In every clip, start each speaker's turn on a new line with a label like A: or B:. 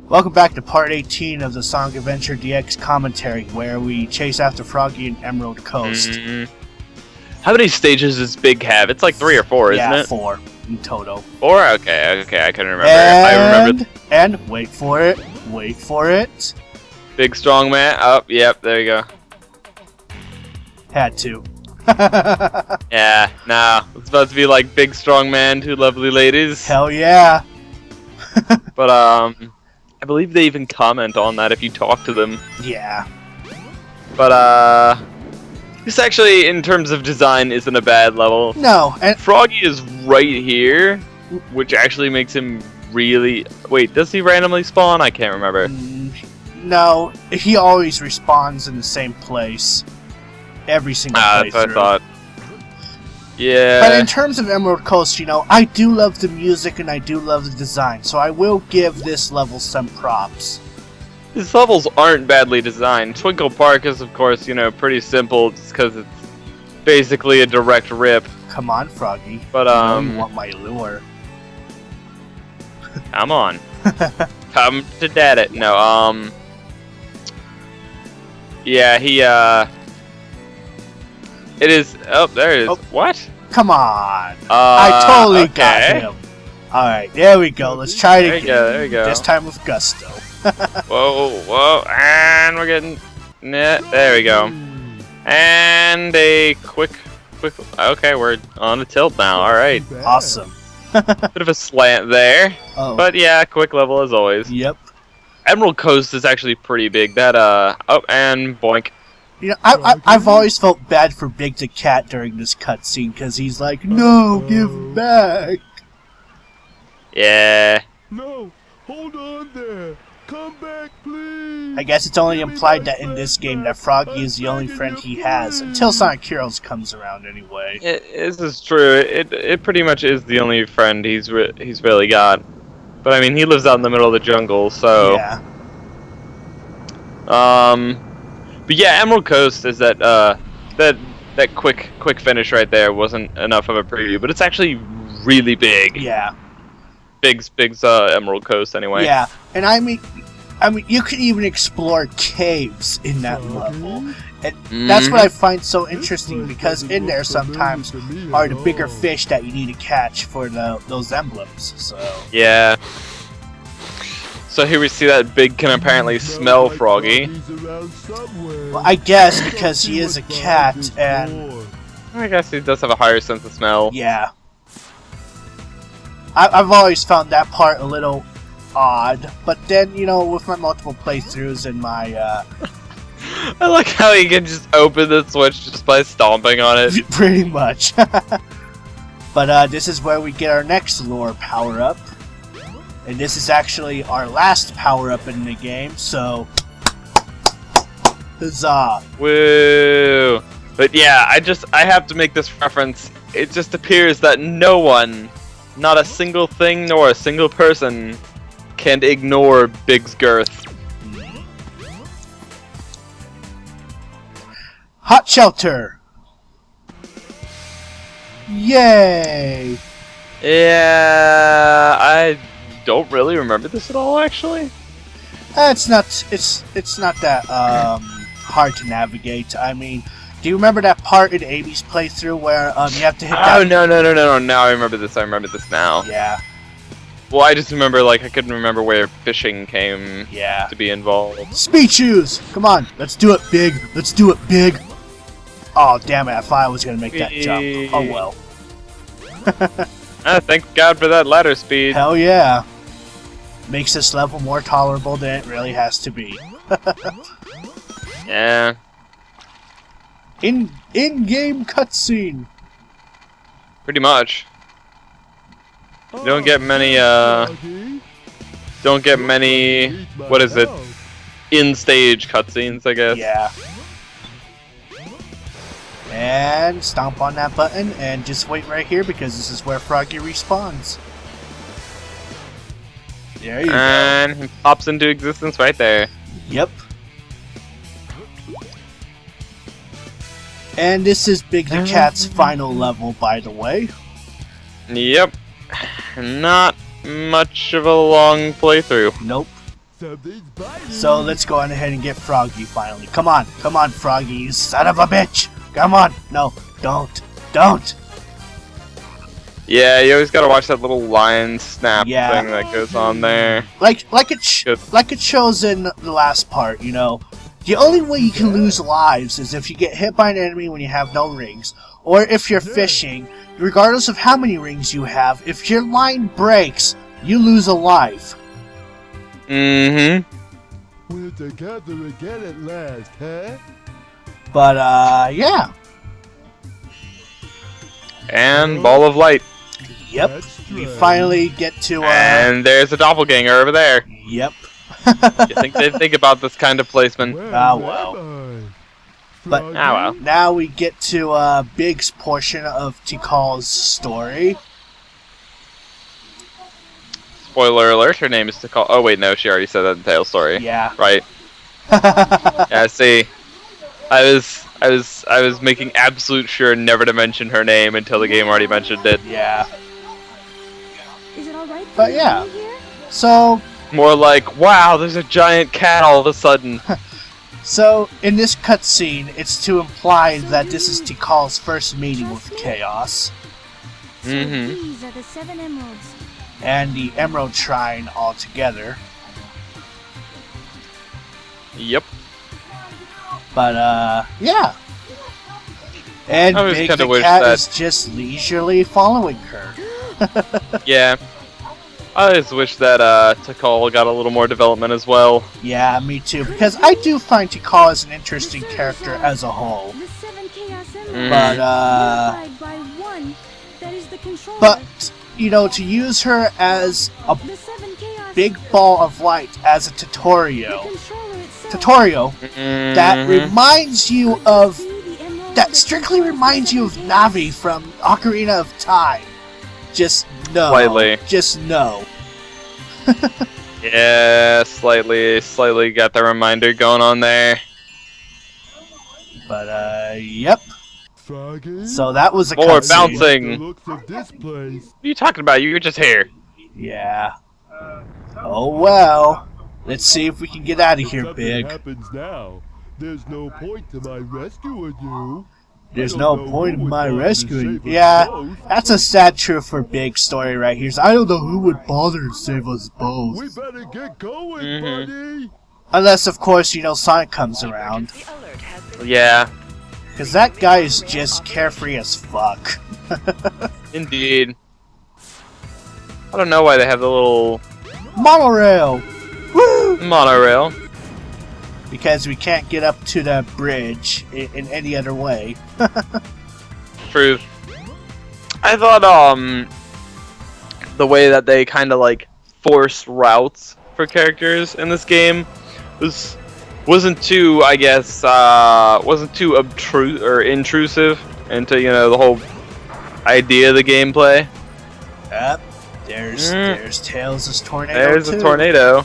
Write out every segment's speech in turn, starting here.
A: Welcome back to part 18 of the Sonic Adventure DX commentary, where we chase after Froggy in Emerald Coast.
B: How many stages does Big have? It's like 3 or 4, isn't it?
A: Yeah, 4 in total.
B: 4? Okay, I couldn't remember. I remember.
A: And wait for it.
B: Big strong man. Oh, yep, there you go.
A: Had to.
B: Yeah, nah. It's about to be like big strong man, 2 lovely ladies.
A: Hell yeah.
B: But I believe they even comment on that if you talk to them.
A: Yeah.
B: But this actually, in terms of design, isn't a bad level.
A: No, and
B: Froggy is right here, which actually makes him really... Wait, does he randomly spawn? I can't remember.
A: No, he always respawns in the same place. Every single playthrough.
B: That's what I thought. Yeah.
A: But in terms of Emerald Coast, you know, I do love the music and I do love the design, so I will give this level some props.
B: These levels aren't badly designed. Twinkle Park is, of course, you know, pretty simple just because it's basically a direct rip.
A: Come on, Froggy.
B: But,
A: you want my lure.
B: Come on. Come to daddy. No, yeah, he, it is... Oh, there it is. Oh. What?
A: Come on. I totally got him. Alright, there we go. Let's try it again.
B: There we go.
A: This time with gusto.
B: Whoa, and we're getting... There we go. And a quick... Okay, we're on a tilt now. Alright.
A: Awesome.
B: Bit of a slant there.
A: Oh.
B: But yeah, quick level as always.
A: Yep.
B: Emerald Coast is actually pretty big. That, oh, and boink.
A: You know, I've always felt bad for Big the Cat during this cutscene, because he's like, no, give back.
B: Yeah.
C: No, hold on there. Come back, please.
A: I guess it's only implied that in this game that Froggy is the only friend he has, until Sonic Heroes comes around anyway.
B: This is true. It pretty much is the only friend he's really got. But I mean, he lives out in the middle of the jungle, so...
A: Yeah.
B: But yeah, Emerald Coast is that that quick finish right there wasn't enough of a preview, but it's actually really big.
A: Yeah.
B: Big's Emerald Coast anyway.
A: Yeah, and I mean, you can even explore caves in that level, and that's what I find so interesting, because in there sometimes are the bigger fish that you need to catch for those emblems. So
B: yeah. So here we see that Big can apparently smell Froggy.
A: Well, I guess because he is a cat, and
B: I guess he does have a higher sense of smell.
A: Yeah. I've always found that part a little odd, but then, you know, with my multiple playthroughs and my,
B: I like how he can just open the switch just by stomping on it.
A: Pretty much. But, this is where we get our next lure power-up. And this is actually our last power-up in the game, so... Huzzah!
B: Woo! But yeah, I have to make this reference. It just appears that no one, not a single thing nor a single person, can ignore Big's girth.
A: Hot Shelter! Yay!
B: Yeah, I don't really remember this at all, actually.
A: It's not that hard to navigate. I mean, do you remember that part in Amy's playthrough where you have to hit that?
B: Oh no! Now I remember this. I remember this now.
A: Yeah.
B: Well, I just remember, like, I couldn't remember where fishing came
A: to
B: be involved.
A: Speed shoes! Come on, let's do it, Big. Let's do it, Big. Oh, damn it! I thought I was gonna make that jump. Oh well.
B: Thank God for that ladder speed.
A: Hell yeah. Makes this level more tolerable than it really has to be.
B: Yeah.
A: In-game cutscene.
B: Pretty much. You don't get many, what is it? In-stage cutscenes, I guess.
A: Yeah. And stomp on that button and just wait right here, because this is where Froggy respawns. There you go.
B: And he pops into existence right there.
A: Yep. And this is Big the Cat's final level, by the way.
B: Yep. Not much of a long playthrough.
A: Nope.
C: Something's biting.
A: So let's go on ahead and get Froggy finally. Come on, Froggy, you son of a bitch! Come on! No, don't!
B: Yeah, you always gotta watch that little line snap
A: Yeah.
B: thing that goes on there.
A: Like
B: Good.
A: it shows in the last part, you know. The only way you can lose lives is if you get hit by an enemy when you have no rings, or if you're fishing. Regardless of how many rings you have, if your line breaks, you lose a life.
B: Mm-hmm.
C: We're together again at last, huh?
A: But yeah.
B: And Ball of Light.
A: Yep.
C: That's
A: We
C: right.
A: finally get to
B: And there's a doppelganger over there.
A: Yep.
B: You think they'd think about this kind of placement?
C: Where
A: Ah,
C: am
A: well.
C: I?
A: But-
C: Froggy?
B: Ah, well.
A: Now we get to Big's portion of Tikal's story.
B: Spoiler alert, her name is Tikal. Oh wait, no, she already said that in Tail's story.
A: Yeah.
B: Right. Yeah, see. I was making absolute sure never to mention her name until the game already mentioned it.
A: Yeah.
D: Is it alright for
A: But
D: you
A: yeah.
D: to be here?
A: So
B: More like, wow, there's a giant cat all of a sudden.
A: So, in this cutscene, it's to imply that this is Tikal's first meeting with Chaos
D: So
B: Mhm.
D: these are the 7 emeralds.
A: and the Emerald Shrine all together.
B: Yep.
A: But, yeah. And
B: I always
A: Big
B: kinda
A: the
B: wish
A: Cat
B: that-
A: is just leisurely following her.
B: Yeah. I always wish that Tikal got a little more development as well.
A: Yeah, me too, because I do find Tikal as an interesting character as a whole.
D: The 7 chaos emeralds.
B: Mhm.
A: But,
D: Unified by one. That is the controller.
A: but, you know, to use her as a
D: the 7 chaos
A: big ball of light as a
D: the
A: tutorial,
D: controller itself.
A: that
B: Mhm.
A: reminds you of
D: See the emeralds
A: that strictly reminds you of Navi from Ocarina of Time. Just no.
B: Slightly.
A: Just no.
B: Yeah, slightly got the reminder going on there.
A: But yep.
C: Froggy?
A: So that was a
B: More
A: cutscene.
B: bouncing.
C: The looks of this place.
B: What are you talking about? You were just here.
A: Yeah. Oh well. Let's see if we can get out of here,
C: Something
A: Big.
C: happens now. There's no point to my rescuing you.
A: There's
C: I
A: no
C: don't know
A: point
C: who
A: in
C: would
A: my
C: bother to
A: rescuing.
C: save us
A: Yeah,
C: both.
A: that's a sad truth for Big story right here. So I don't know who would bother to save us
C: We
A: both.
C: better get going,
B: Mhm.
C: buddy.
A: Unless, of course, you know, Sonic comes around.
B: Yeah,
A: Because that guy is just carefree as fuck.
B: indeed. I don't know why they have the little
A: Monorail! Woo!
B: monorail.
A: Because we can't get up to the bridge in any other way.
B: Truth. I thought the way that they kind of like forced routes for characters in this game wasn't too, I guess, wasn't too intrusive into, you know, the whole idea of the gameplay.
A: Yep. There's Tails' tornado.
B: There's
A: too.
B: a tornado.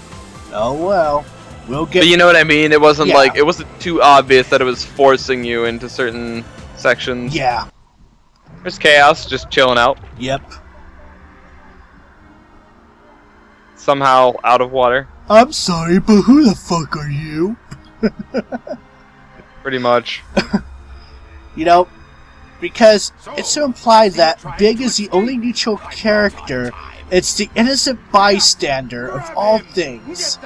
A: Oh well. We'll get.
B: But you know what I mean? It wasn't
A: Yeah.
B: like, it wasn't too obvious that it was forcing you into certain sections.
A: Yeah.
B: There's Chaos just chilling out,
A: Yep.
B: somehow out of water,
A: I'm sorry, but who the fuck are you?
B: pretty much.
A: You know, because it's to imply that Big is the only neutral character. It's the innocent bystander of all things.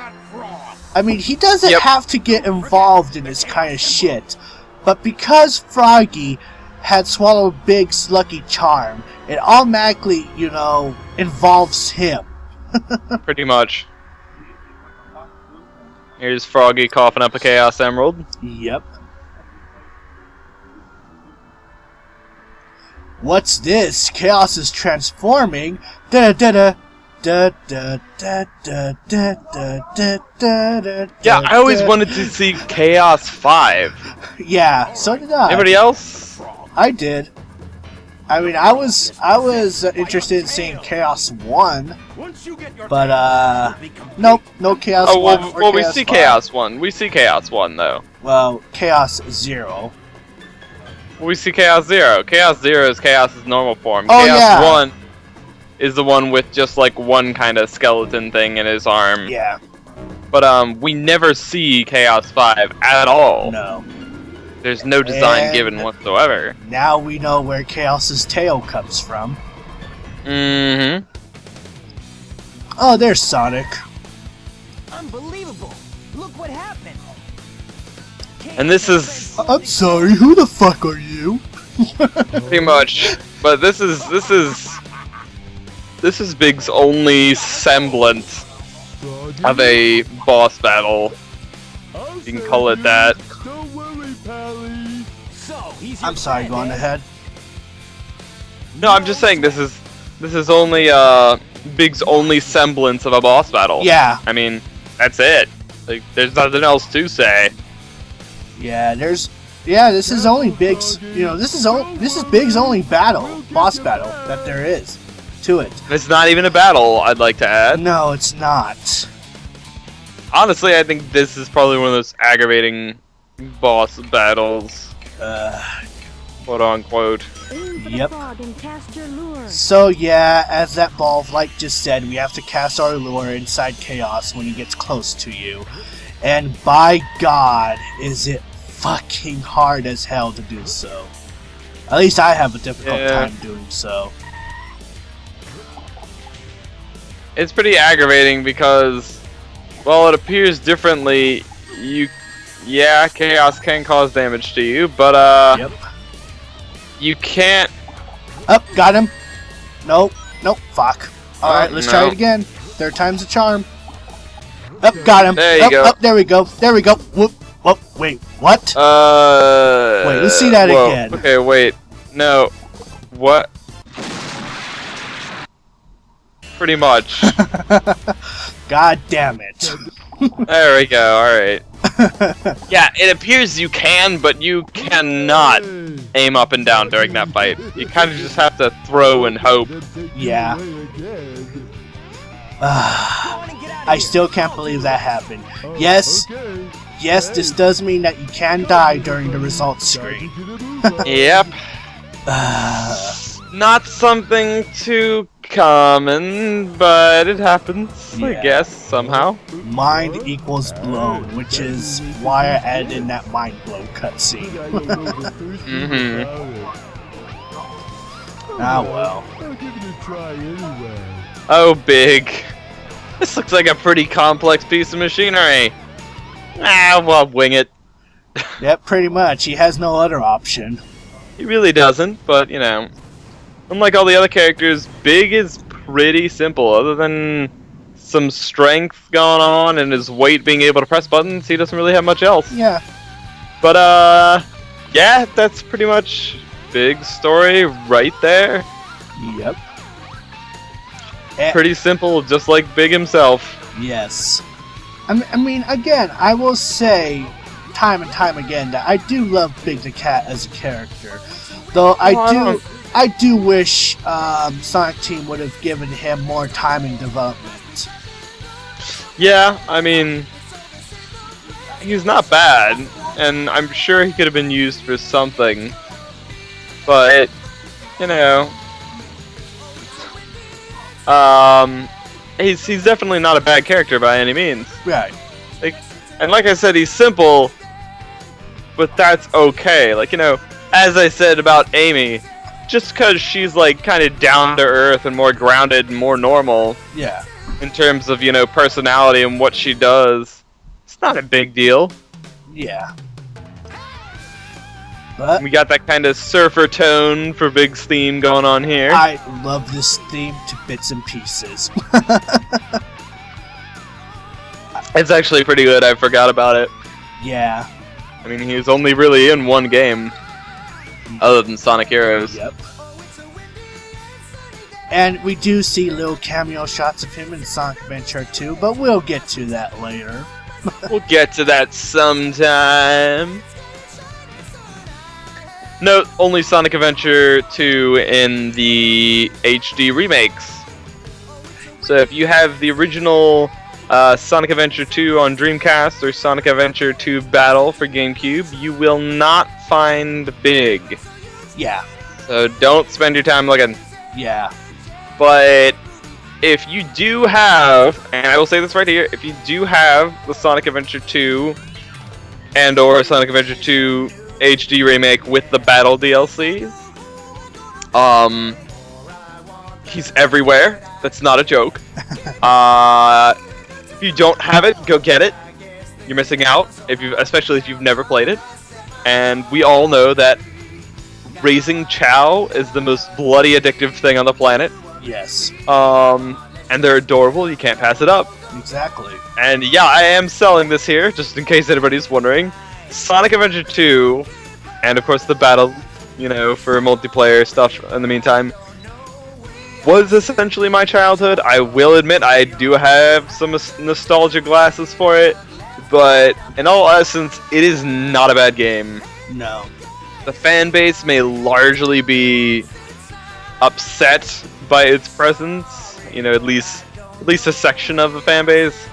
A: I mean, he doesn't
B: Yep.
A: have to get involved in this kind of shit. But because Froggy had swallowed Big's lucky charm, it automatically, you know, involves him.
B: Pretty much. Here's Froggy coughing up a Chaos Emerald.
A: Yep. What's this? Chaos is transforming. Da da da. Da da da da da da da da da.
B: Yeah, I always wanted to see Chaos 5.
A: Yeah, so did I.
B: Anybody else?
A: I did. I mean, I was interested in seeing Chaos 1, but nope, no Chaos
B: Oh,
A: 1
B: well,
A: or
B: we
A: Chaos
B: see
A: 5.
B: Chaos 1. We see Chaos 1, though.
A: Well, Chaos 0.
B: We see Chaos 0. Chaos 0 is Chaos's normal form.
A: Oh,
B: Chaos
A: yeah.
B: 1 is the one with just like one kind of skeleton thing in his arm.
A: Yeah.
B: but we never see Chaos 5 at all.
A: No.
B: There's no design
A: And
B: given whatsoever.
A: now we know where Chaos's tail comes from.
B: Mm-hmm.
A: Oh, there's Sonic.
E: Unbelievable! Look what happened.
B: And this is
A: I'm sorry, who the fuck are you?
B: pretty much, but this is Big's only semblance of a boss battle. You can call it that.
C: Don't worry, Pally.
E: So he's your
A: I'm sorry,
E: friend,
A: go on
E: eh?
A: ahead.
B: No, I'm just saying this is only Big's only semblance of a boss battle.
A: Yeah,
B: I mean, that's it. Like, there's nothing else to say.
A: yeah, this is only Big's, this is Big's only boss battle that there is to it.
B: It's not even a battle, I'd like to add.
A: No, it's not.
B: Honestly, I think this is probably one of those aggravating boss battles, quote unquote.
D: Aim for
A: Yep.
D: the frog and cast your lure.
A: So yeah, as that ball of light just said, we have to cast our lure inside Chaos when he gets close to you. And by God, is it fucking hard as hell to do so. At least I have a difficult
B: Yeah.
A: time doing so.
B: It's pretty aggravating because, well, it appears differently. Yeah, Chaos can cause damage to you, but
A: Yep.
B: you can't.
A: Up, got him. Nope, fuck. Alright, let's try
B: no.
A: it again. Third time's a charm. Up, got him.
B: There you
A: Up,
B: go.
A: Up, there we go. Whoop, whoop, wait, what? Wait, let's see that
B: whoa.
A: again.
B: Okay, wait. No. What? Pretty much.
A: God damn it.
B: There we go, alright. Yeah, it appears you can, but you cannot aim up and down during that fight. You kind of just have to throw and hope.
A: Yeah. I still can't believe that happened. Yes, this does mean that you can die during the results screen.
B: Yep. Not something too common, but it happens, I
A: Yeah.
B: guess, somehow.
A: Mind equals blown, which is why I added in that mind blow cutscene. Ah well.
C: I'll give it a try anyway.
B: Oh, Big. This looks like a pretty complex piece of machinery. Well, wing it.
A: Yep, pretty much. He has no other option.
B: He really doesn't, but, you know. Unlike all the other characters, Big is pretty simple. Other than some strength going on and his weight being able to press buttons, he doesn't really have much else.
A: Yeah.
B: But, yeah, that's pretty much Big's story right there.
A: Yep.
B: Pretty simple, just like Big himself.
A: Yes. I mean, again, I will say time and time again that I do love Big the Cat as a character. Though I do wish Sonic Team would have given him more time in development.
B: Yeah, I mean, he's not bad, and I'm sure he could have been used for something. But, you know, he's definitely not a bad character by any means.
A: Right.
B: And like I said, he's simple, but that's okay. Like, you know, as I said about Amy, just because she's like kind of down to earth and more grounded and more normal
A: Yeah.
B: in terms of, you know, personality and what she does, it's not a big deal.
A: Yeah. But
B: We got that kind of surfer tone for Big's theme going on here.
A: I love this theme to bits and pieces.
B: It's actually pretty good. I forgot about it.
A: Yeah.
B: I mean, he was only really in one game, other than Sonic Heroes.
A: Yep. And we do see little cameo shots of him in Sonic Adventure 2, but we'll get to that later.
B: We'll get to that sometime. Note, only Sonic Adventure 2 in the HD remakes. So if you have the original Sonic Adventure 2 on Dreamcast or Sonic Adventure 2 Battle for GameCube, you will not find Big.
A: Yeah.
B: So don't spend your time looking.
A: Yeah.
B: But if you do have, and I will say this right here, if you do have the Sonic Adventure 2 and or Sonic Adventure 2 HD remake with the Battle DLCs, he's everywhere. That's not a joke. If you don't have it, go get it. You're missing out, especially if you've never played it. And we all know that raising Chao is the most bloody addictive thing on the planet.
A: Yes.
B: And they're adorable. You can't pass it up.
A: Exactly.
B: And yeah, I am selling this here, just in case anybody's wondering. Sonic Adventure 2, and of course the battle, for multiplayer stuff in the meantime, was essentially my childhood. I will admit I do have some nostalgia glasses for it, but in all essence, it is not a bad game.
A: No.
B: The fan base may largely be upset by its presence, at least a section of the fan base.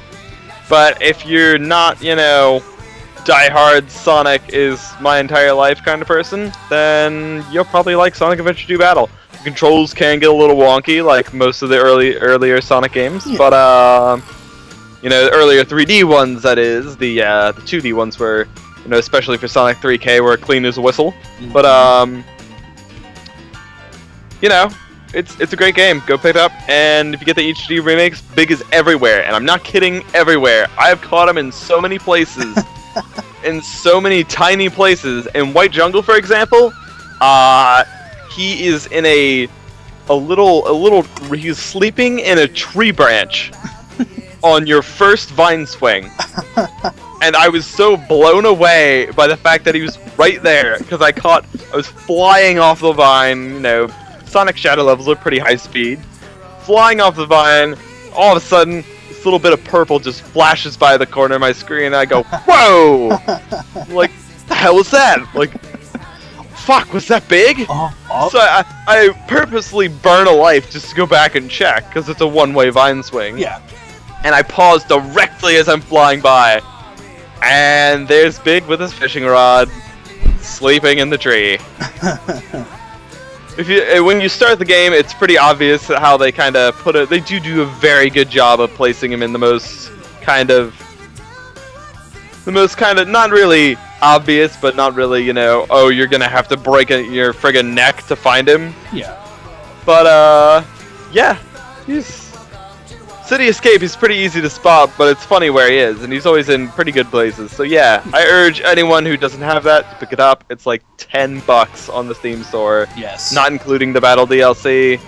B: But if you're not, die-hard Sonic is my entire life kind of person, then you'll probably like Sonic Adventure 2 Battle. The controls can get a little wonky, like most of the earlier Sonic games,
A: yeah.
B: But the earlier 3D ones, that is, the 2D ones were, especially for Sonic 3K, were clean as a whistle.
A: Mm-hmm.
B: But it's a great game. Go pick it up, and if you get the HD remakes, Big is everywhere, and I'm not kidding, everywhere. I've caught him in so many places, in so many tiny places. In White Jungle, for example, he is in he's sleeping in a tree branch on your first vine swing. And I was so blown away by the fact that he was right there, because I was flying off the vine, Sonic Shadow levels are pretty high speed. Flying off the vine, all of a sudden, this little bit of purple just flashes by the corner of my screen, and I go, whoa! Like, the hell was that? Like, fuck, was that big? So I purposely burn a life just to go back and check, because it's a one-way vine swing.
A: Yeah.
B: And I pause directly as I'm flying by. And there's Big with his fishing rod, sleeping in the tree. When you start the game, it's pretty obvious how they kind of put it. They do a very good job of placing him in the most kind of not really obvious, but not really, you're gonna have to break your friggin' neck to find him.
A: Yeah.
B: But yeah, City Escape is pretty easy to spot, but it's funny where he is, and he's always in pretty good places. So yeah, I urge anyone who doesn't have that to pick it up. It's like $10 on the Steam store.
A: Yes.
B: Not including the Battle DLC.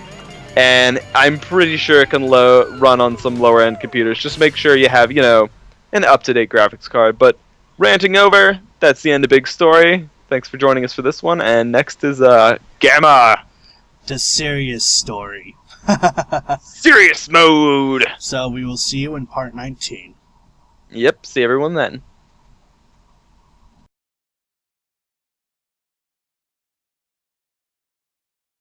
B: And I'm pretty sure it can run on some lower-end computers. Just make sure you have, an up-to-date graphics card. But ranting over, that's the end of Big Story. Thanks for joining us for this one. And next is Gamma.
A: The serious story.
B: Serious mode!
A: So we will see you in part 19.
B: Yep, see everyone then.